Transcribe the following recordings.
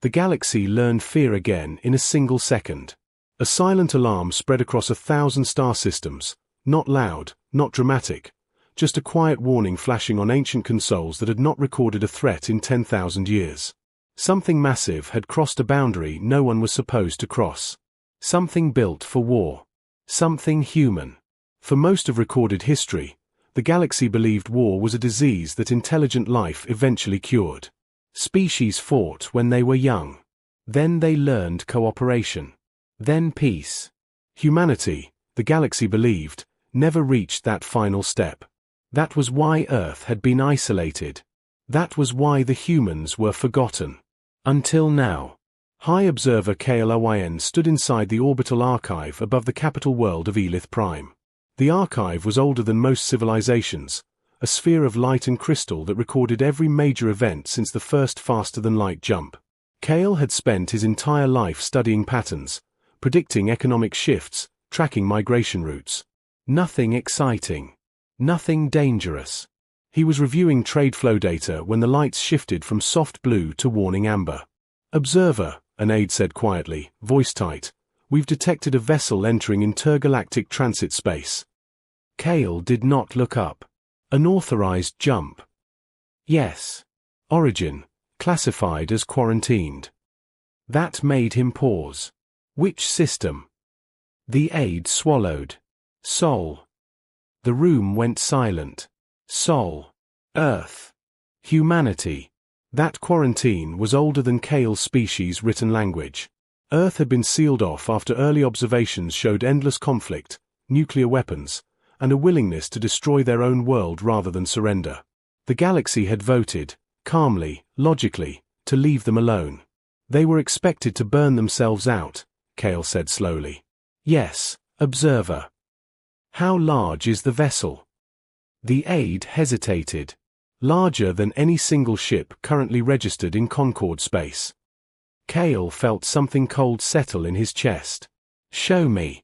The galaxy learned fear again in a single second. A silent alarm spread across 1,000 star systems, not loud, not dramatic, just a quiet warning flashing on ancient consoles that had not recorded a threat in 10,000 years. Something massive had crossed a boundary no one was supposed to cross. Something built for war. Something human. For most of recorded history, the galaxy believed war was a disease that intelligent life eventually cured. Species fought when they were young. Then they learned cooperation. Then peace. Humanity, the galaxy believed, never reached that final step. That was why Earth had been isolated. That was why the humans were forgotten. Until now. High Observer KLOYN stood inside the orbital archive above the capital world of Elith Prime. The archive was older than most civilizations, a sphere of light and crystal that recorded every major event since the first faster-than-light jump. Kale had spent his entire life studying patterns, predicting economic shifts, tracking migration routes. Nothing exciting. Nothing dangerous. He was reviewing trade flow data when the lights shifted from soft blue to warning amber. "Observer," an aide said quietly, voice tight, "we've detected a vessel entering intergalactic transit space." Kale did not look up. An authorized jump. Yes. Origin, classified as quarantined. That made him pause. Which system? The aide swallowed. Sol. The room went silent. Sol. Earth. Humanity. That quarantine was older than Kale's species' written language. Earth had been sealed off after early observations showed endless conflict, nuclear weapons, and a willingness to destroy their own world rather than surrender. The galaxy had voted, calmly, logically, to leave them alone. They were expected to burn themselves out, Kale said slowly. Yes, observer. How large is the vessel? The aide hesitated. Larger than any single ship currently registered in Concord space. Kale felt something cold settle in his chest. Show me.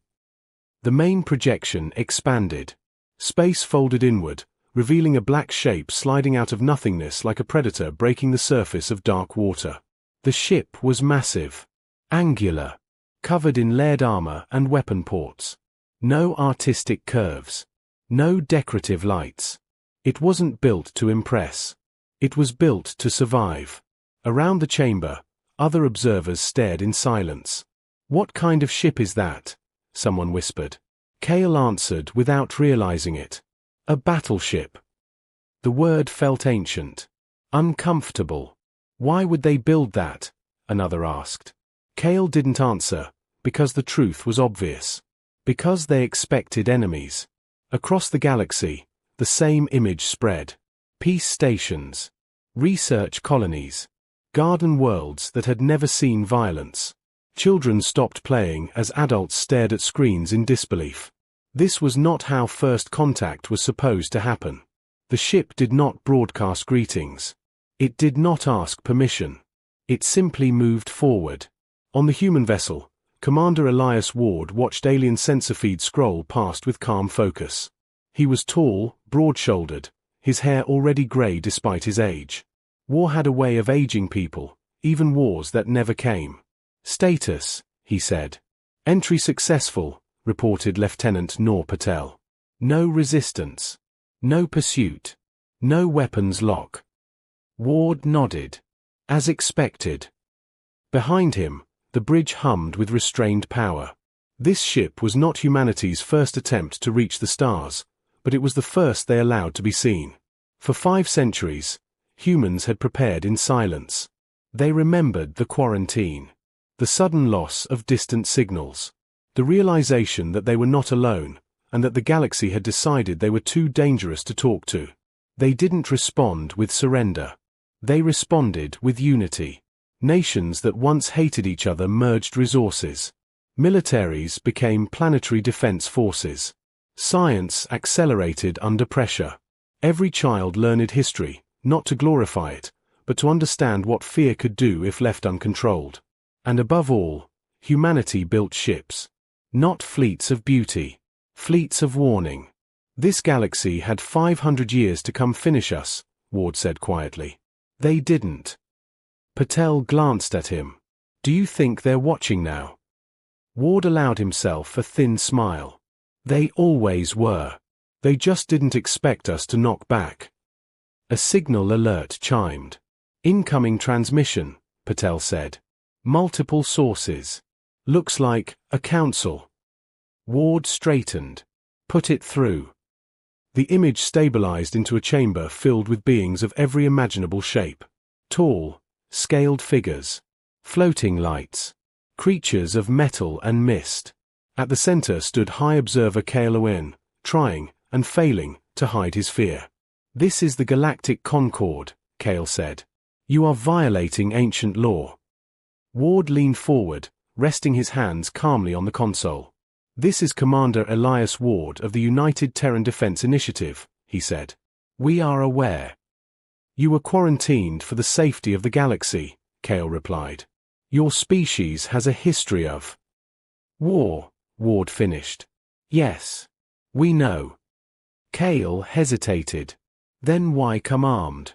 The main projection expanded. Space folded inward, revealing a black shape sliding out of nothingness like a predator breaking the surface of dark water. The ship was massive. Angular. Covered in layered armor and weapon ports. No artistic curves. No decorative lights. It wasn't built to impress. It was built to survive. Around the chamber, other observers stared in silence. "What kind of ship is that?" someone whispered. Kale answered without realizing it. "A battleship." The word felt ancient. Uncomfortable. "Why would they build that?" another asked. Kale didn't answer, because the truth was obvious. Because they expected enemies. Across the galaxy, the same image spread. Peace stations. Research colonies. Garden worlds that had never seen violence. Children stopped playing as adults stared at screens in disbelief. This was not how first contact was supposed to happen. The ship did not broadcast greetings. It did not ask permission. It simply moved forward. On the human vessel, Commander Elias Ward watched alien sensor feed scroll past with calm focus. He was tall, broad-shouldered, his hair already grey despite his age. War had a way of aging people, even wars that never came. "Status," he said. "Entry successful," reported Lieutenant Noor Patel. "No resistance. No pursuit. No weapons lock." Ward nodded. As expected. Behind him, the bridge hummed with restrained power. This ship was not humanity's first attempt to reach the stars, but it was the first they allowed to be seen. For 5 centuries, humans had prepared in silence. They remembered the quarantine. The sudden loss of distant signals. The realization that they were not alone, and that the galaxy had decided they were too dangerous to talk to. They didn't respond with surrender. They responded with unity. Nations that once hated each other merged resources. Militaries became planetary defense forces. Science accelerated under pressure. Every child learned history, not to glorify it, but to understand what fear could do if left uncontrolled. And above all, humanity built ships. Not fleets of beauty. Fleets of warning. "This galaxy had 500 years to come finish us," Ward said quietly. They didn't. Patel glanced at him. Do you think they're watching now? Ward allowed himself a thin smile. They always were. They just didn't expect us to knock back. A signal alert chimed. Incoming transmission, Patel said. Multiple sources. Looks like a council. Ward straightened. Put it through. The image stabilized into a chamber filled with beings of every imaginable shape. Tall, scaled figures. Floating lights. Creatures of metal and mist. At the center stood High Observer Awaken, trying, and failing, to hide his fear. This is the Galactic Concord, Kale said. You are violating ancient law. Ward leaned forward, resting his hands calmly on the console. This is Commander Elias Ward of the United Terran Defense Initiative, he said. We are aware. You were quarantined for the safety of the galaxy, Kale replied. Your species has a history of war, Ward finished. Yes. We know. Kale hesitated. Then why come armed?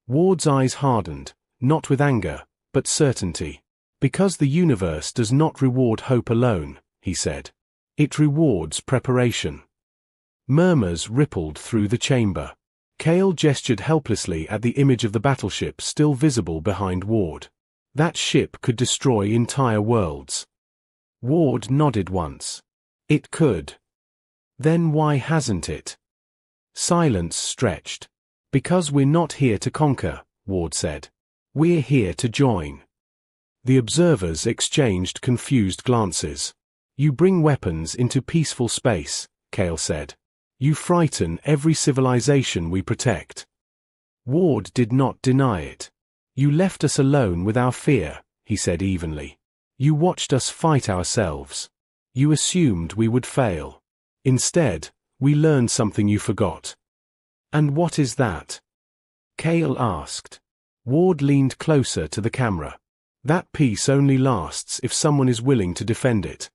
Ward's eyes hardened, not with anger, but certainty. Because the universe does not reward hope alone, he said. It rewards preparation. Murmurs rippled through the chamber. Kale gestured helplessly at the image of the battleship still visible behind Ward. That ship could destroy entire worlds. Ward nodded once. It could. Then why hasn't it? Silence stretched. Because we're not here to conquer, Ward said. We're here to join. The observers exchanged confused glances. You bring weapons into peaceful space, Kale said. You frighten every civilization we protect. Ward did not deny it. You left us alone with our fear, he said evenly. You watched us fight ourselves. You assumed we would fail. Instead, we learned something you forgot. And what is that? Kale asked. Ward leaned closer to the camera. That peace only lasts if someone is willing to defend it.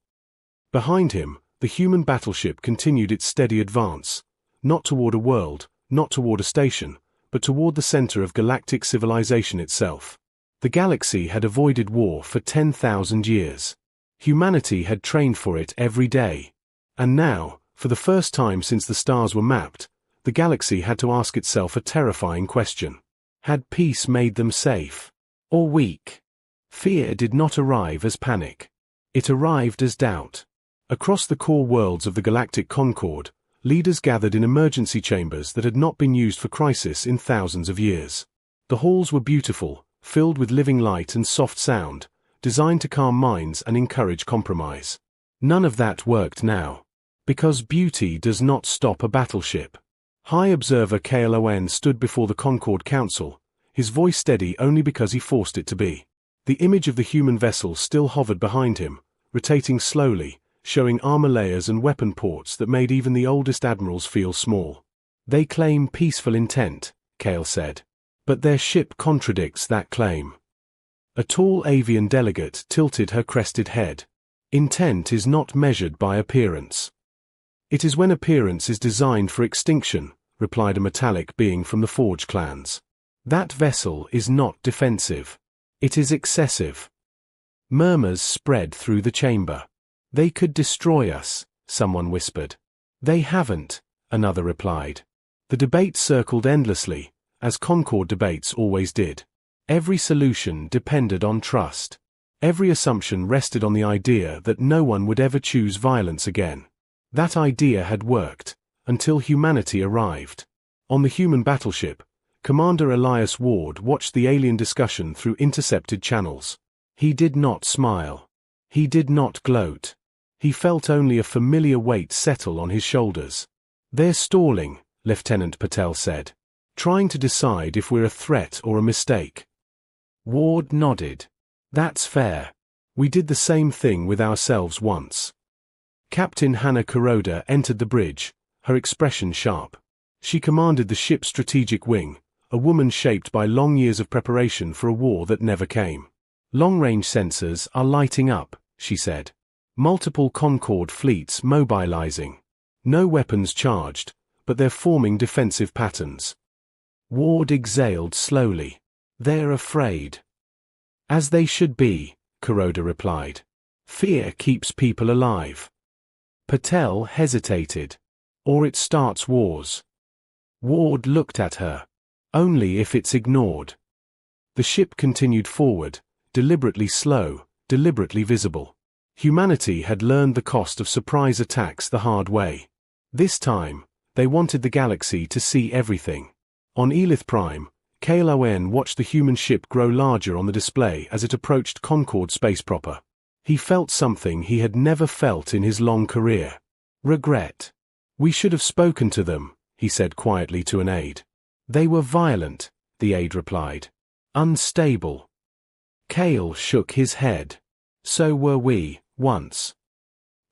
Behind him, the human battleship continued its steady advance, not toward a world, not toward a station, but toward the center of galactic civilization itself. The galaxy had avoided war for 10,000 years. Humanity had trained for it every day. And now, for the first time since the stars were mapped, the galaxy had to ask itself a terrifying question. Had peace made them safe? Or weak? Fear did not arrive as panic. It arrived as doubt. Across the core worlds of the Galactic Concord, leaders gathered in emergency chambers that had not been used for crisis in thousands of years. The halls were beautiful, filled with living light and soft sound, designed to calm minds and encourage compromise. None of that worked now. Because beauty does not stop a battleship. High Observer Awaken stood before the Concord Council, his voice steady only because he forced it to be. The image of the human vessel still hovered behind him, rotating slowly, showing armor layers and weapon ports that made even the oldest admirals feel small. They claim peaceful intent, Kale said. But their ship contradicts that claim. A tall avian delegate tilted her crested head. Intent is not measured by appearance. It is when appearance is designed for extinction, replied a metallic being from the Forge clans. That vessel is not defensive. It is excessive. Murmurs spread through the chamber. They could destroy us, someone whispered. They haven't, another replied. The debate circled endlessly, as Concord debates always did. Every solution depended on trust. Every assumption rested on the idea that no one would ever choose violence again. That idea had worked, until humanity arrived. On the human battleship, Commander Elias Ward watched the alien discussion through intercepted channels. He did not smile. He did not gloat. He felt only a familiar weight settle on his shoulders. They're stalling, Lieutenant Patel said. Trying to decide if we're a threat or a mistake. Ward nodded. That's fair. We did the same thing with ourselves once. Captain Hannah Kuroda entered the bridge, her expression sharp. She commanded the ship's strategic wing, a woman shaped by long years of preparation for a war that never came. Long-range sensors are lighting up, she said. Multiple Concord fleets mobilizing. No weapons charged, but they're forming defensive patterns. Ward exhaled slowly. They're afraid. As they should be, Kuroda replied. Fear keeps people alive. Patel hesitated. Or it starts wars. Ward looked at her. Only if it's ignored. The ship continued forward, deliberately slow, deliberately visible. Humanity had learned the cost of surprise attacks the hard way. This time, they wanted the galaxy to see everything. On Elith Prime, Kaloen watched the human ship grow larger on the display as it approached Concord space proper. He felt something he had never felt in his long career. Regret. We should have spoken to them, he said quietly to an aide. They were violent, the aide replied. Unstable. Kale shook his head. So were we, once.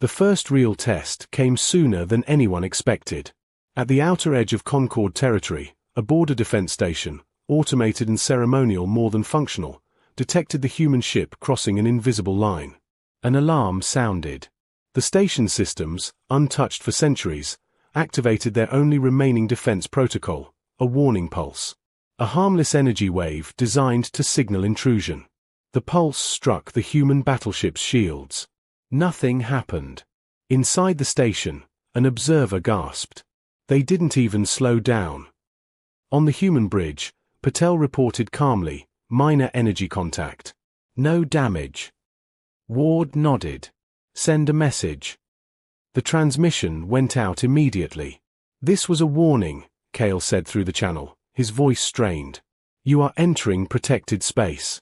The first real test came sooner than anyone expected. At the outer edge of Concord territory, a border defense station, automated and ceremonial more than functional, detected the human ship crossing an invisible line. An alarm sounded. The station systems, untouched for centuries, activated their only remaining defense protocol, a warning pulse. A harmless energy wave designed to signal intrusion. The pulse struck the human battleship's shields. Nothing happened. Inside the station, an observer gasped. They didn't even slow down. On the human bridge, Patel reported calmly, minor energy contact. No damage. Ward nodded. Send a message. The transmission went out immediately. This was a warning, Kale said through the channel, his voice strained. You are entering protected space.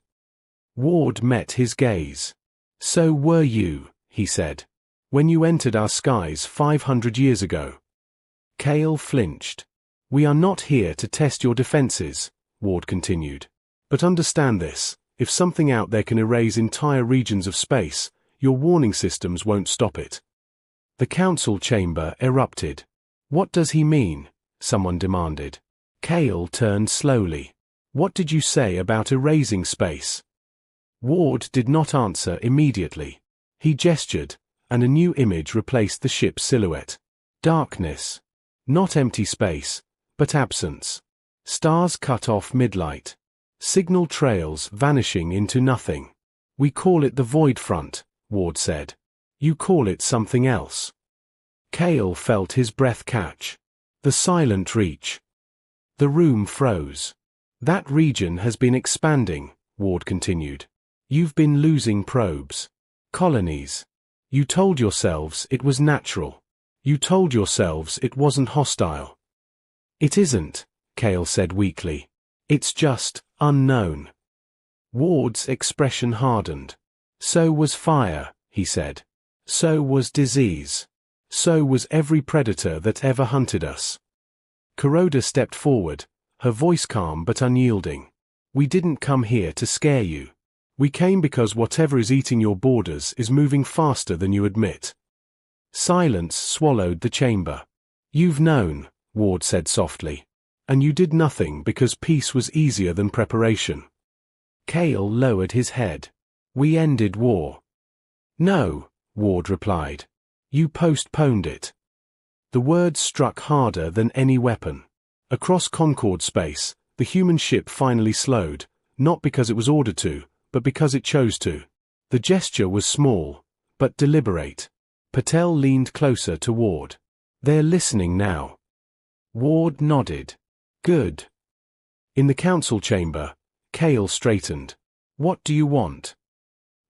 Ward met his gaze. So were you, he said, when you entered our skies 500 years ago. Kale flinched. We are not here to test your defenses, Ward continued. But understand this, if something out there can erase entire regions of space, your warning systems won't stop it. The council chamber erupted. What does he mean? Someone demanded. Kale turned slowly. What did you say about erasing space? Ward did not answer immediately. He gestured, and a new image replaced the ship's silhouette. Darkness. Not empty space, but absence. Stars cut off midlight. Signal trails vanishing into nothing. We call it the void front, Ward said. You call it something else. Kale felt his breath catch. The silent reach. The room froze. That region has been expanding, Ward continued. You've been losing probes. Colonies. You told yourselves it was natural. You told yourselves it wasn't hostile. It isn't, Kale said weakly. It's just unknown. Ward's expression hardened. So was fire, he said. So was disease. So was every predator that ever hunted us. Kuroda stepped forward, her voice calm but unyielding. We didn't come here to scare you. We came because whatever is eating your borders is moving faster than you admit. Silence swallowed the chamber. You've known, Ward said softly. And you did nothing because peace was easier than preparation. Kale lowered his head. We ended war. No, Ward replied. You postponed it. The words struck harder than any weapon. Across Concord space, the human ship finally slowed, not because it was ordered to, but because it chose to. The gesture was small, but deliberate. Patel leaned closer to Ward. They're listening now. Ward nodded. Good. In the council chamber, Kale straightened. What do you want?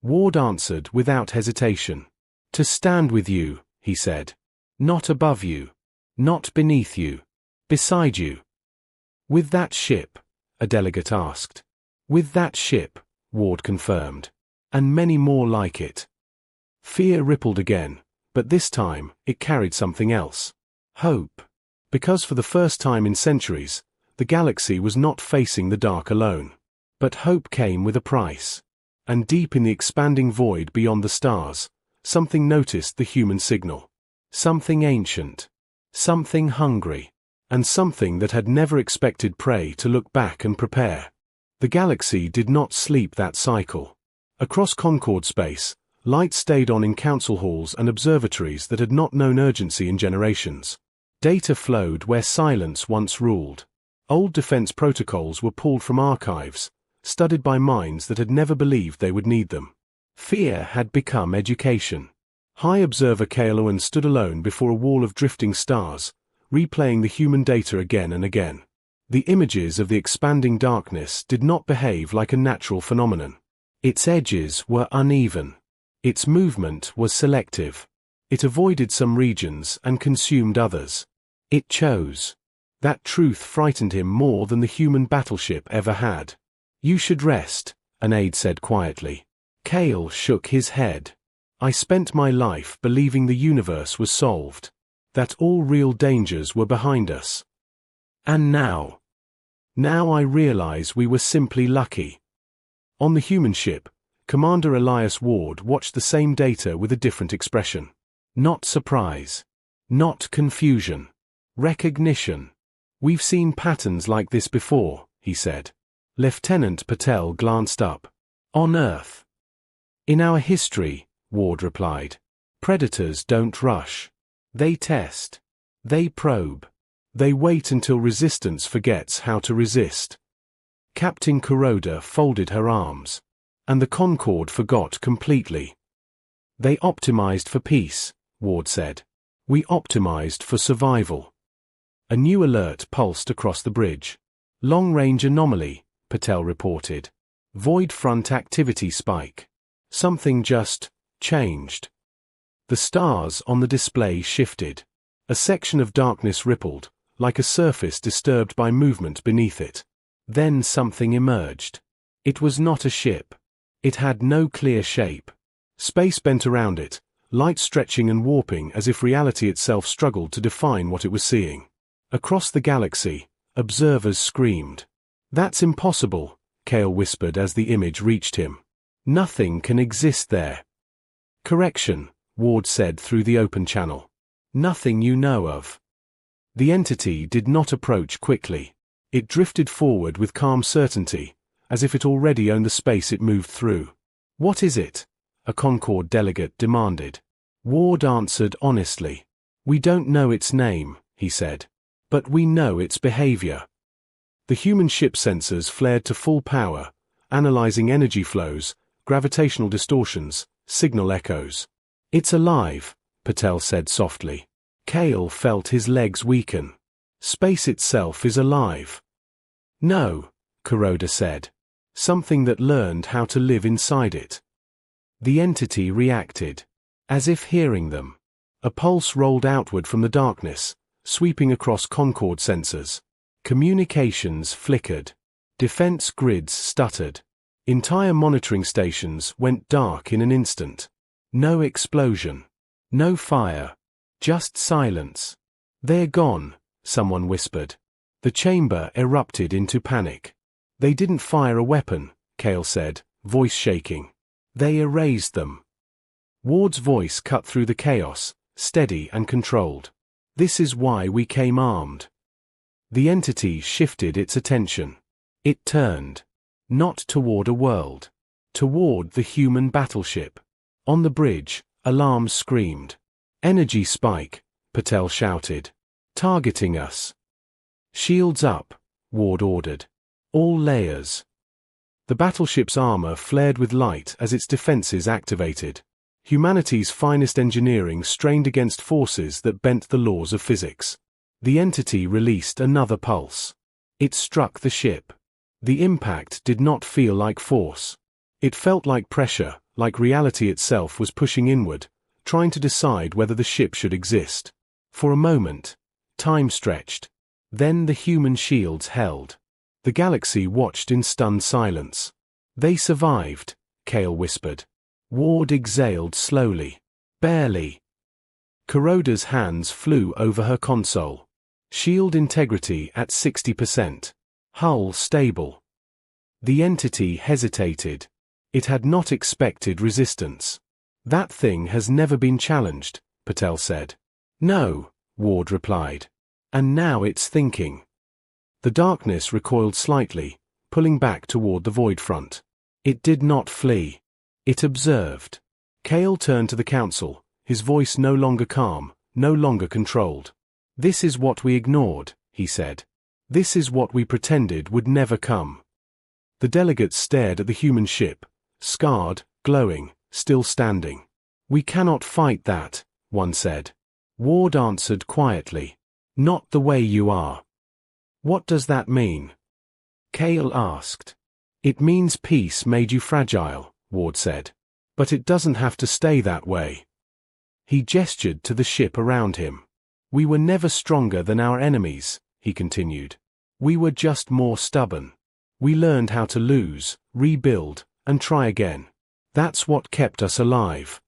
Ward answered without hesitation. To stand with you, he said. Not above you. Not beneath you. Beside you. With that ship? A delegate asked. With that ship, Ward confirmed. And many more like it. Fear rippled again, but this time, it carried something else. Hope. Because for the first time in centuries, the galaxy was not facing the dark alone. But hope came with a price. And deep in the expanding void beyond the stars, something noticed the human signal. Something ancient. Something hungry. And something that had never expected prey to look back and prepare. The galaxy did not sleep that cycle. Across Concord space, light stayed on in council halls and observatories that had not known urgency in generations. Data flowed where silence once ruled. Old defense protocols were pulled from archives, studied by minds that had never believed they would need them. Fear had become education. High Observer Kaeloan stood alone before a wall of drifting stars, replaying the human data again and again. The images of the expanding darkness did not behave like a natural phenomenon. Its edges were uneven. Its movement was selective. It avoided some regions and consumed others. It chose. That truth frightened him more than the human battleship ever had. "You should rest," an aide said quietly. Kael shook his head. "I spent my life believing the universe was solved, that all real dangers were behind us. And now I realize we were simply lucky." On the human ship, Commander Elias Ward watched the same data with a different expression. Not surprise. Not confusion. Recognition. "We've seen patterns like this before," he said. Lieutenant Patel glanced up. "On Earth." "In our history," Ward replied. "Predators don't rush. They test. They probe. They wait until resistance forgets how to resist." Captain Kuroda folded her arms. "And the Concorde forgot completely." "They optimized for peace," Ward said. "We optimized for survival." A new alert pulsed across the bridge. "Long-range anomaly," Patel reported. "Void front activity spike. Something just changed." The stars on the display shifted. A section of darkness rippled, like a surface disturbed by movement beneath it. Then something emerged. It was not a ship. It had no clear shape. Space bent around it, light stretching and warping as if reality itself struggled to define what it was seeing. Across the galaxy, observers screamed. "That's impossible," Kael whispered as the image reached him. "Nothing can exist there." "Correction," Ward said through the open channel. "Nothing you know of." The entity did not approach quickly. It drifted forward with calm certainty, as if it already owned the space it moved through. "What is it?" a Concorde delegate demanded. Ward answered honestly. "We don't know its name," he said. "But we know its behavior." The human ship sensors flared to full power, analyzing energy flows, gravitational distortions, signal echoes. "It's alive," Patel said softly. Kael felt his legs weaken. "Space itself is alive." "No," Kuroda said. "Something that learned how to live inside it." The entity reacted, as if hearing them. A pulse rolled outward from the darkness, sweeping across Concorde sensors. Communications flickered. Defense grids stuttered. Entire monitoring stations went dark in an instant. No explosion. No fire. Just silence. "They're gone," someone whispered. The chamber erupted into panic. "They didn't fire a weapon," Kael said, voice shaking. "They erased them." Ward's voice cut through the chaos, steady and controlled. "This is why we came armed." The entity shifted its attention. It turned. Not toward a world. Toward the human battleship. On the bridge, alarms screamed. "Energy spike," Patel shouted. "Targeting us." "Shields up," Ward ordered. "All layers." The battleship's armor flared with light as its defenses activated. Humanity's finest engineering strained against forces that bent the laws of physics. The entity released another pulse. It struck the ship. The impact did not feel like force. It felt like pressure, like reality itself was pushing inward, trying to decide whether the ship should exist. For a moment, time stretched. Then the human shields held. The galaxy watched in stunned silence. "They survived," Kael whispered. Ward exhaled slowly. "Barely." Kuroda's hands flew over her console. Shield integrity at 60%. Hull stable. The entity hesitated. It had not expected resistance. "That thing has never been challenged," Patel said. "No," Ward replied. "And now it's thinking." The darkness recoiled slightly, pulling back toward the void front. It did not flee. It observed. Kael turned to the council, his voice no longer calm, no longer controlled. "This is what we ignored," he said. "This is what we pretended would never come." The delegates stared at the human ship, scarred, glowing, still standing. "We cannot fight that," one said. Ward answered quietly. "Not the way you are." "What does that mean?" Cale asked. "It means peace made you fragile," Ward said. "But it doesn't have to stay that way." He gestured to the ship around him. "We were never stronger than our enemies," he continued. "We were just more stubborn. We learned how to lose, rebuild, and try again. That's what kept us alive."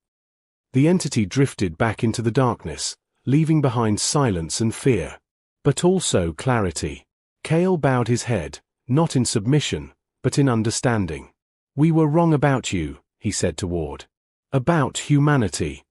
The entity drifted back into the darkness, leaving behind silence and fear. But also clarity. Cale bowed his head, not in submission, but in understanding. "We were wrong about you," he said to Ward. "About humanity."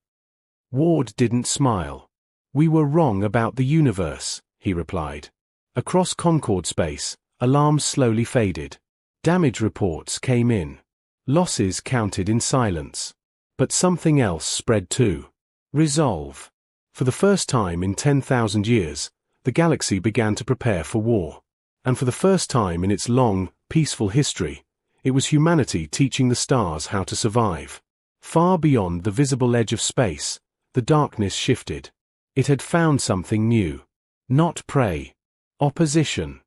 Ward didn't smile. "We were wrong about the universe," he replied. Across Concord space, alarms slowly faded. Damage reports came in. Losses counted in silence. But something else spread too. Resolve. For the first time in 10,000 years, the galaxy began to prepare for war. And for the first time in its long, peaceful history, it was humanity teaching the stars how to survive. Far beyond the visible edge of space, the darkness shifted. It had found something new. Not prey. Opposition.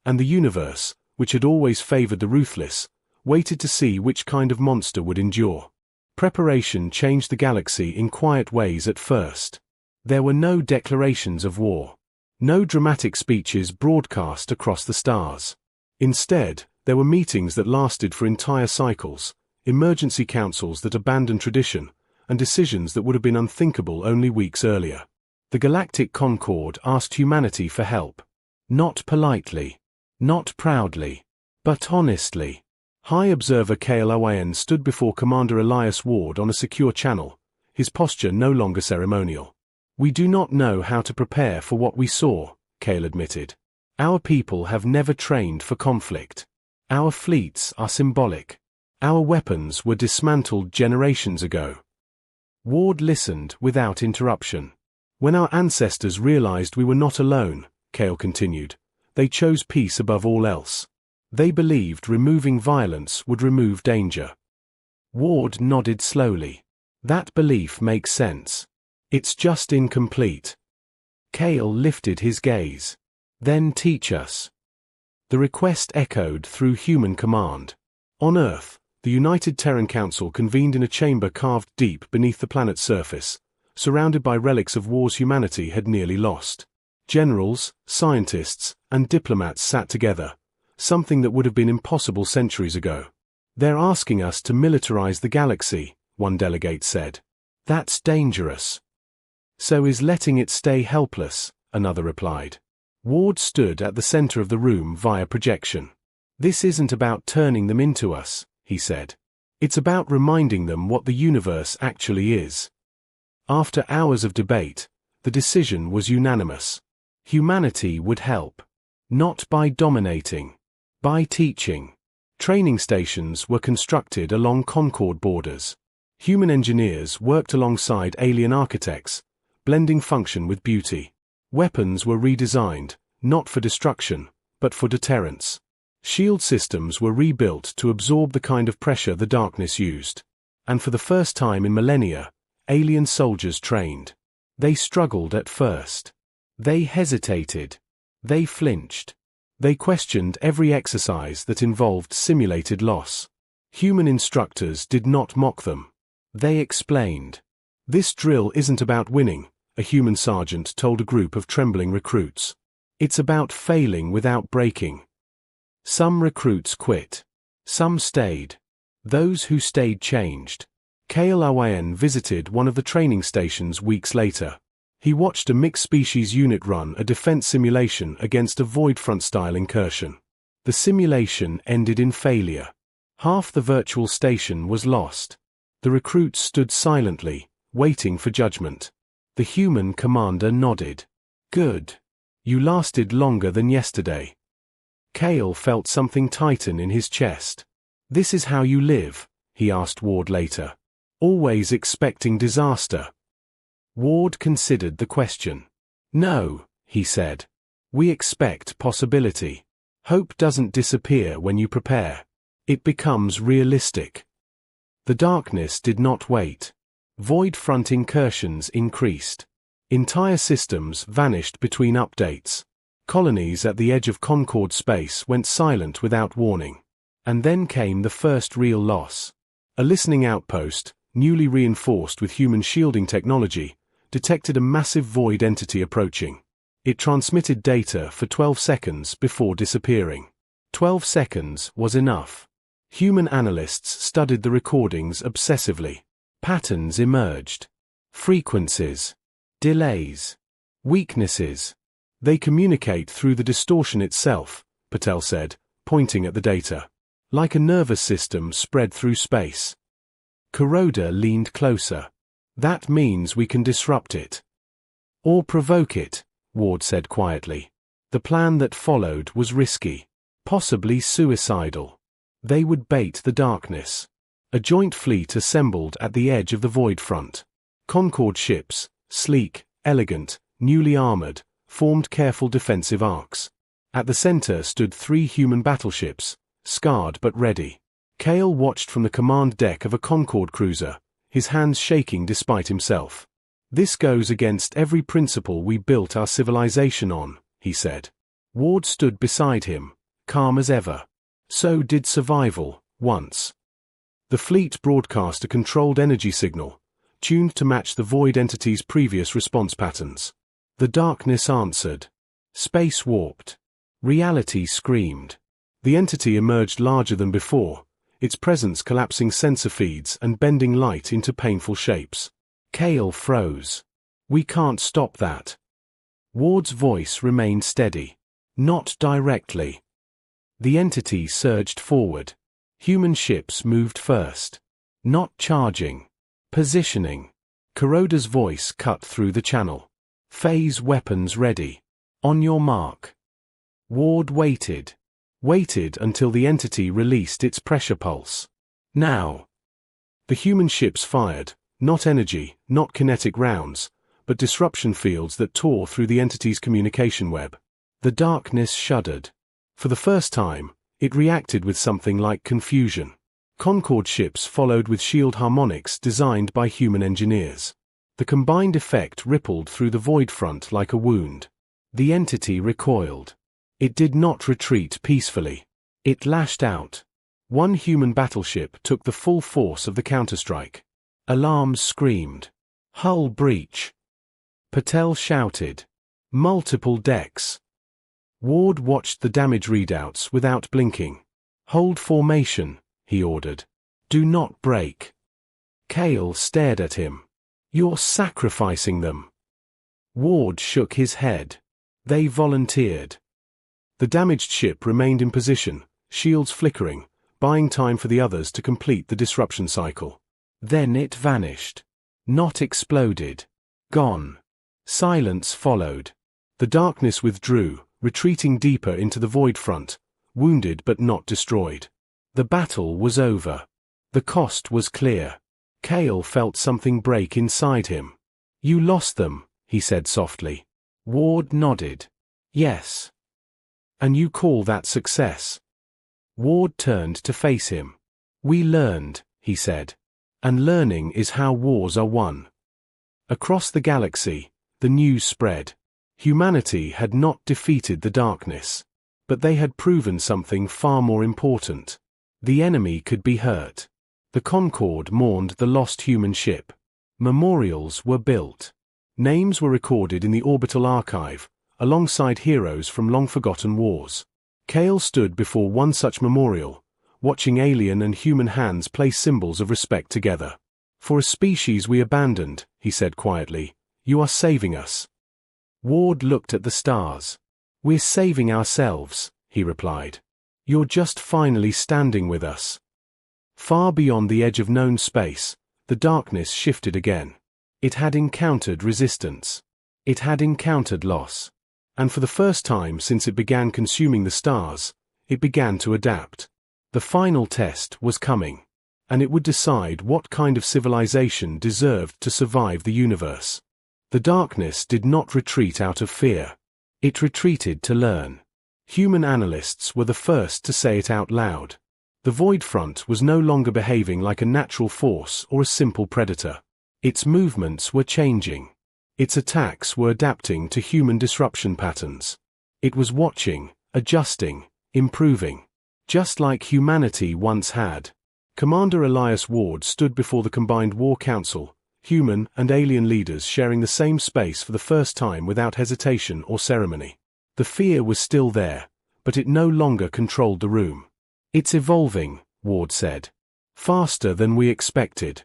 And the universe, which had always favored the ruthless, waited to see which kind of monster would endure. Preparation changed the galaxy in quiet ways at first. There were no declarations of war. No dramatic speeches broadcast across the stars. Instead, there were meetings that lasted for entire cycles, emergency councils that abandoned tradition, and decisions that would have been unthinkable only weeks earlier. The Galactic Concord asked humanity for help. Not politely. Not proudly. But honestly. High Observer Cale stood before Commander Elias Ward on a secure channel, his posture no longer ceremonial. "We do not know how to prepare for what we saw," Cale admitted. "Our people have never trained for conflict. Our fleets are symbolic. Our weapons were dismantled generations ago." Ward listened without interruption. "When our ancestors realized we were not alone," Cale continued, "they chose peace above all else. They believed removing violence would remove danger." Ward nodded slowly. "That belief makes sense. It's just incomplete." Cale lifted his gaze. "Then teach us." The request echoed through human command. On Earth, the United Terran Council convened in a chamber carved deep beneath the planet's surface, surrounded by relics of wars humanity had nearly lost. Generals, scientists, and diplomats sat together, something that would have been impossible centuries ago. "They're asking us to militarize the galaxy," one delegate said. "That's dangerous." "So is letting it stay helpless," another replied. Ward stood at the center of the room via projection. "This isn't about turning them into us," he said. "It's about reminding them what the universe actually is." After hours of debate, the decision was unanimous. Humanity would help. Not by dominating. By teaching. Training stations were constructed along Concord borders. Human engineers worked alongside alien architects, blending function with beauty. Weapons were redesigned, not for destruction, but for deterrence. Shield systems were rebuilt to absorb the kind of pressure the darkness used. And for the first time in millennia, alien soldiers trained. They struggled at first. They hesitated. They flinched. They questioned every exercise that involved simulated loss. Human instructors did not mock them. They explained. "This drill isn't about winning," a human sergeant told a group of trembling recruits. "It's about failing without breaking." Some recruits quit. Some stayed. Those who stayed changed. Cale visited one of the training stations weeks later. He watched a mixed-species unit run a defense simulation against a Void-Front-style incursion. The simulation ended in failure. Half the virtual station was lost. The recruits stood silently, waiting for judgment. The human commander nodded. "Good. You lasted longer than yesterday." Cale felt something tighten in his chest. "This is how you live?" he asked Ward later. "Always expecting disaster?" Ward considered the question. "No," he said. "We expect possibility. Hope doesn't disappear when you prepare. It becomes realistic. The darkness did not wait. Void front incursions increased. Entire systems vanished between updates. Colonies at the edge of Concord space went silent without warning. And then came the first real loss. A listening outpost, newly reinforced with human shielding technology, detected a massive void entity approaching. It transmitted data for 12 seconds before disappearing. 12 seconds was enough. Human analysts studied the recordings obsessively. Patterns emerged. Frequencies. Delays. Weaknesses. They communicate through the distortion itself, Patel said, pointing at the data. Like a nervous system spread through space. Kuroda leaned closer. That means we can disrupt it. Or provoke it, Ward said quietly. The plan that followed was risky. Possibly suicidal. They would bait the darkness. A joint fleet assembled at the edge of the void front. Concord ships, sleek, elegant, newly armored, formed careful defensive arcs. At the center stood 3 human battleships, scarred but ready. Cale watched from the command deck of a Concord cruiser, his hands shaking despite himself. This goes against every principle we built our civilization on, he said. Ward stood beside him, calm as ever. So did survival, once. The fleet broadcast a controlled energy signal, tuned to match the void entity's previous response patterns. The darkness answered. Space warped. Reality screamed. The entity emerged larger than before, its presence collapsing sensor feeds and bending light into painful shapes. Cale froze. We can't stop that. Ward's voice remained steady. Not directly. The entity surged forward. Human ships moved first. Not charging. Positioning. Kuroda's voice cut through the channel. Phase weapons ready. On your mark. Ward waited. Waited until the entity released its pressure pulse. Now. The human ships fired, not energy, not kinetic rounds, but disruption fields that tore through the entity's communication web. The darkness shuddered. For the first time, it reacted with something like confusion. Concord ships followed with shield harmonics designed by human engineers. The combined effect rippled through the void front like a wound. The entity recoiled. It did not retreat peacefully. It lashed out. One human battleship took the full force of the counterstrike. Alarms screamed. Hull breach. Patel shouted. Multiple decks. Ward watched the damage readouts without blinking. Hold formation, he ordered. Do not break. Cale stared at him. You're sacrificing them. Ward shook his head. They volunteered. The damaged ship remained in position, shields flickering, buying time for the others to complete the disruption cycle. Then it vanished. Not exploded. Gone. Silence followed. The darkness withdrew, retreating deeper into the void front, wounded but not destroyed. The battle was over. The cost was clear. Cale felt something break inside him. You lost them, he said softly. Ward nodded. Yes. And you call that success? Ward turned to face him. We learned, he said. And learning is how wars are won. Across the galaxy, the news spread. Humanity had not defeated the darkness. But they had proven something far more important. The enemy could be hurt. The Concorde mourned the lost human ship. Memorials were built. Names were recorded in the orbital archive, alongside heroes from long-forgotten wars. Cale stood before one such memorial, watching alien and human hands place symbols of respect together. For a species we abandoned, he said quietly, you are saving us. Ward looked at the stars. We're saving ourselves, he replied. You're just finally standing with us. Far beyond the edge of known space, the darkness shifted again. It had encountered resistance. It had encountered loss. And for the first time since it began consuming the stars, it began to adapt. The final test was coming. And it would decide what kind of civilization deserved to survive the universe. The darkness did not retreat out of fear. It retreated to learn. Human analysts were the first to say it out loud. The Void Front was no longer behaving like a natural force or a simple predator. Its movements were changing. Its attacks were adapting to human disruption patterns. It was watching, adjusting, improving. Just like humanity once had. Commander Elias Ward stood before the combined War Council, human and alien leaders sharing the same space for the first time without hesitation or ceremony. The fear was still there, but it no longer controlled the room. "It's evolving," Ward said. "Faster than we expected."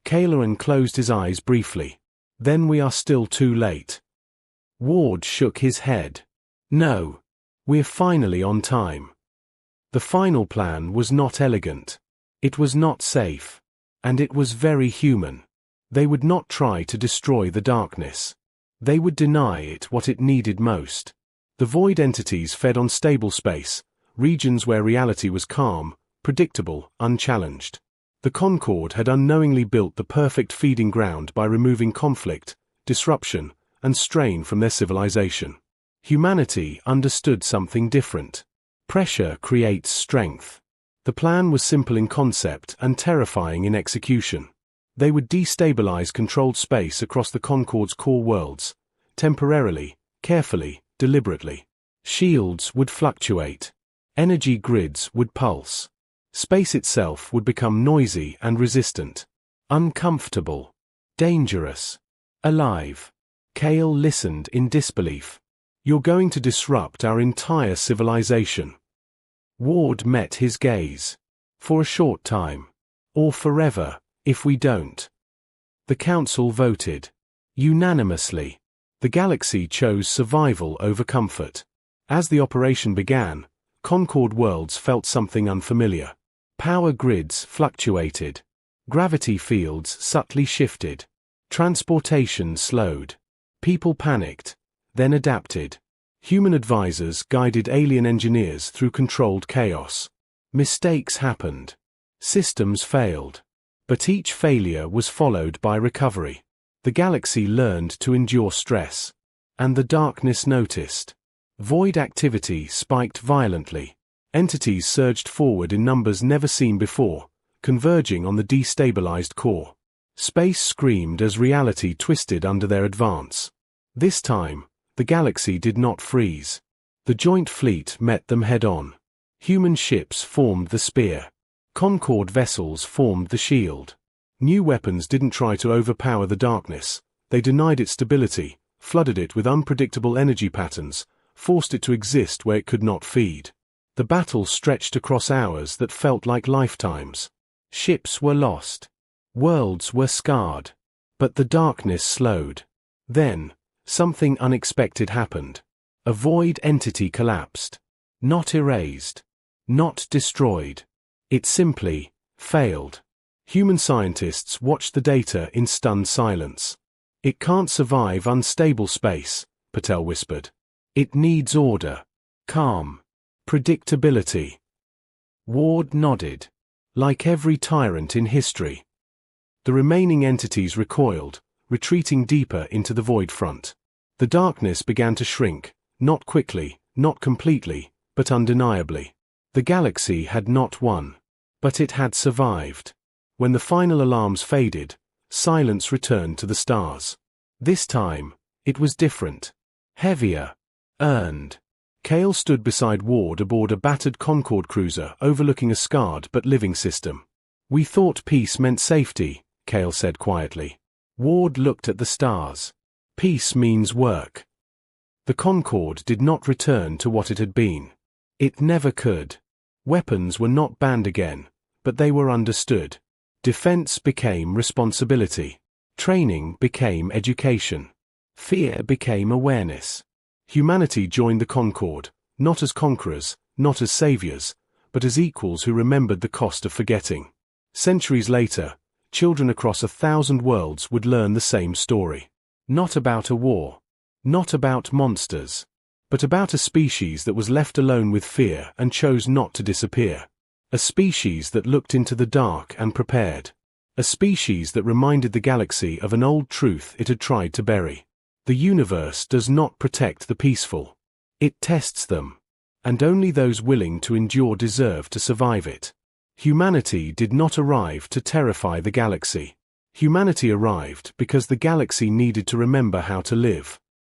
Kalaran closed his eyes briefly. "Then we are still too late." Ward shook his head. "No. We're finally on time." The final plan was not elegant. It was not safe. And it was very human. They would not try to destroy the darkness. They would deny it what it needed most. The void entities fed on stable space, regions where reality was calm, predictable, unchallenged. The Concord had unknowingly built the perfect feeding ground by removing conflict, disruption, and strain from their civilization. Humanity understood something different. Pressure creates strength. The plan was simple in concept and terrifying in execution. They would destabilize controlled space across the Concord's core worlds, temporarily, carefully, deliberately. Shields would fluctuate. Energy grids would pulse. Space itself would become noisy and resistant. Uncomfortable. Dangerous. Alive. Kale listened in disbelief. "You're going to disrupt our entire civilization." Ward met his gaze. "For a short time. Or forever, if we don't." The council voted. Unanimously. The galaxy chose survival over comfort. As the operation began, Concord worlds felt something unfamiliar. Power grids fluctuated. Gravity fields subtly shifted. Transportation slowed. People panicked, then adapted. Human advisors guided alien engineers through controlled chaos. Mistakes happened. Systems failed. But each failure was followed by recovery. The galaxy learned to endure stress. And the darkness noticed. Void activity spiked violently. Entities surged forward in numbers never seen before, converging on the destabilized core. Space screamed as reality twisted under their advance. This time, the galaxy did not freeze. The joint fleet met them head-on. Human ships formed the spear. Concord vessels formed the shield. New weapons didn't try to overpower the darkness. They denied it stability, flooded it with unpredictable energy patterns, forced it to exist where it could not feed. The battle stretched across hours that felt like lifetimes. Ships were lost. Worlds were scarred. But the darkness slowed. Then, something unexpected happened. A void entity collapsed. Not erased. Not destroyed. It simply failed. Human scientists watched the data in stunned silence. "It can't survive unstable space," Patel whispered. "It needs order. Calm. Predictability." Ward nodded. Like every tyrant in history. The remaining entities recoiled, retreating deeper into the void front. The darkness began to shrink, not quickly, not completely, but undeniably. The galaxy had not won. But it had survived. When the final alarms faded, silence returned to the stars. This time, it was different. Heavier. Earned. Kale stood beside Ward aboard a battered Concorde cruiser overlooking a scarred but living system. "We thought peace meant safety," Kale said quietly. Ward looked at the stars. "Peace means work." The Concorde did not return to what it had been. It never could. Weapons were not banned again, but they were understood. Defense became responsibility. Training became education. Fear became awareness. Humanity joined the Concorde, not as conquerors, not as saviors, but as equals who remembered the cost of forgetting. Centuries later, children across 1,000 worlds would learn the same story. Not about a war. Not about monsters. But about a species that was left alone with fear and chose not to disappear. A species that looked into the dark and prepared. A species that reminded the galaxy of an old truth it had tried to bury. The universe does not protect the peaceful. It tests them. and only those willing to endure deserve to survive it. Humanity did not arrive to terrify the galaxy. Humanity arrived because the galaxy needed to remember how to live.